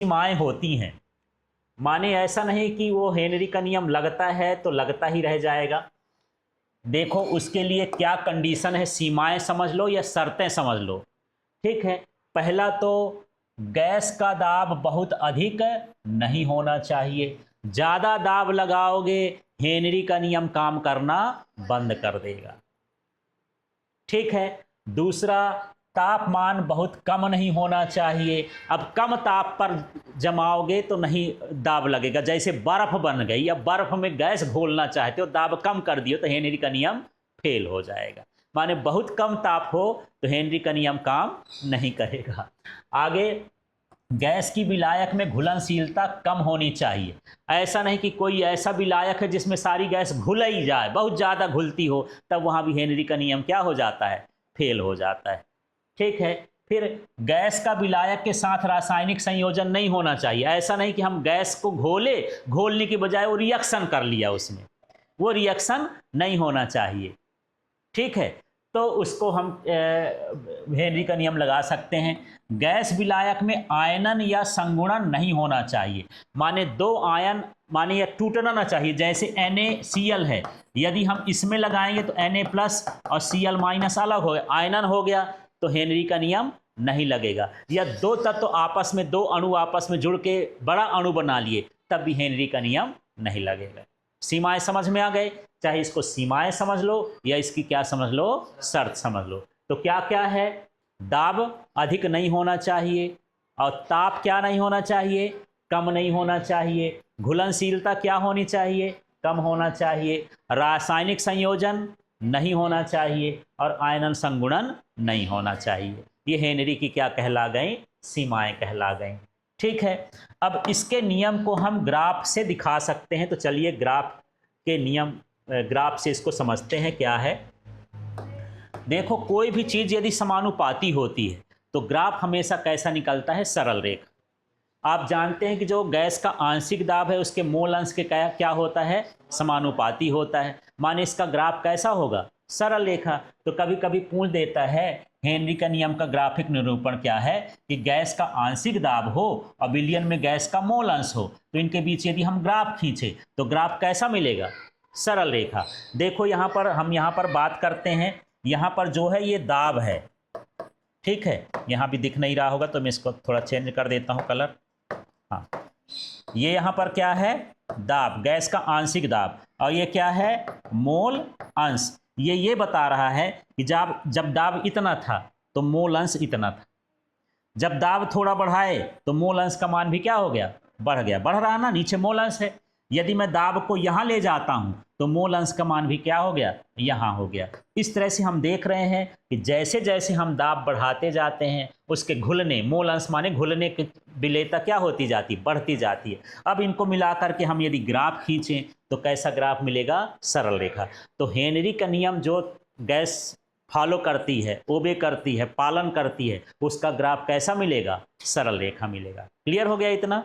सीमाएं होती हैं। माने ऐसा नहीं कि वो हेनरी का नियम लगता है तो लगता ही रह जाएगा। देखो उसके लिए क्या कंडीशन है, सीमाएं समझ लो या शर्तें समझ लो। ठीक है, पहला तो गैस का दाब बहुत अधिक नहीं होना चाहिए। ज़्यादा दाब लगाओगे हेनरी का नियम काम करना बंद कर देगा। ठीक है, दूसरा तापमान बहुत कम नहीं होना चाहिए। अब कम ताप पर जमाओगे तो नहीं दाब लगेगा। जैसे बर्फ बन गई, अब बर्फ में गैस घोलना चाहते हो, दाब कम कर दियो तो हेनरी का नियम फेल हो जाएगा। माने बहुत कम ताप हो तो हेनरी का नियम काम नहीं करेगा। आगे, गैस की विलायक में घुलनशीलता कम होनी चाहिए। ऐसा नहीं कि कोई ऐसा विलायक है जिसमें सारी गैस घुल ही जाए, बहुत ज़्यादा घुलती हो, तब वहाँ भी हेनरी का नियम क्या हो जाता है, फेल हो जाता है। ठीक है, फिर गैस का विलायक के साथ रासायनिक संयोजन नहीं होना चाहिए। ऐसा नहीं कि हम गैस को घोलने के बजाय वो रिएक्शन कर लिया उसमें, वो रिएक्शन नहीं होना चाहिए। ठीक है, तो उसको हम हेनरी का नियम लगा सकते हैं। गैस विलायक में आयनन या संगुणन नहीं होना चाहिए। माने दो आयन, माने यह टूटना ना चाहिए। जैसे NaCl है, यदि हम इसमें लगाएंगे तो Na+ और Cl- अलग हो गया, आयनन हो गया, तो हेनरी का नियम नहीं लगेगा। या दो तत्व आपस में, दो अणु आपस में जुड़ के बड़ा अणु बना लिए, तब भी हेनरी का नियम नहीं लगेगा। सीमाएं समझ में आ गए? चाहे इसको सीमाएं समझ लो या इसकी क्या समझ लो, शर्त समझ लो। तो क्या क्या है, दाब अधिक नहीं होना चाहिए, और ताप क्या नहीं होना चाहिए, कम नहीं होना चाहिए। घुलनशीलता क्या होनी चाहिए, कम होना चाहिए। रासायनिक संयोजन नहीं होना चाहिए, और आयनन संगुणन नहीं होना चाहिए। ये हेनरी की क्या कहला गई, सीमाएं कहला गई। ठीक है, अब इसके नियम को हम ग्राफ से दिखा सकते हैं। तो चलिए ग्राफ के नियम, ग्राफ से इसको समझते हैं क्या है। देखो, कोई भी चीज़ यदि समानुपाती होती है तो ग्राफ हमेशा कैसा निकलता है, सरल रेखा। आप जानते हैं कि जो गैस का आंशिक दाब है उसके मोल अंश के क्या क्या होता है, समानुपाती होता है। माने इसका ग्राफ कैसा होगा, सरल रेखा। तो कभी कभी पूछ देता है हेनरी का नियम का ग्राफिक निरूपण क्या है, कि गैस का आंशिक दाब हो और विलयन में गैस का मोल अंश हो, तो इनके बीच यदि हम ग्राफ खींचे तो ग्राफ कैसा मिलेगा, सरल रेखा। देखो यहाँ पर हम यहाँ पर बात करते हैं, यहाँ पर जो है ये दाब है। ठीक है, यहाँ भी दिख नहीं रहा होगा तो मैं इसको थोड़ा चेंज कर देता हूँ कलर। हाँ, ये यहाँ पर क्या है, दाब, गैस का आंशिक दाब, और ये क्या है, मोल अंश। ये बता रहा है कि जब दाब इतना था तो मोल अंश इतना था। जब दाब थोड़ा बढ़ाए तो मोल अंश का मान भी क्या हो गया, बढ़ गया। बढ़ रहा ना, नीचे मोल अंश है। यदि मैं दाब को यहाँ ले जाता हूँ तो मोल अंश का मान भी क्या हो गया, यहाँ हो गया। इस तरह से हम देख रहे हैं कि जैसे जैसे हम दाब बढ़ाते जाते हैं उसके घुलने, मोल अंश माने घुलने की विलेयता क्या होती जाती, बढ़ती जाती है। अब इनको मिलाकर के हम यदि ग्राफ खींचें तो कैसा ग्राफ मिलेगा, सरल रेखा। तो हेनरी का नियम जो गैस फॉलो करती है, ओबे करती है, पालन करती है, उसका ग्राफ कैसा मिलेगा, सरल रेखा मिलेगा। क्लियर हो गया इतना?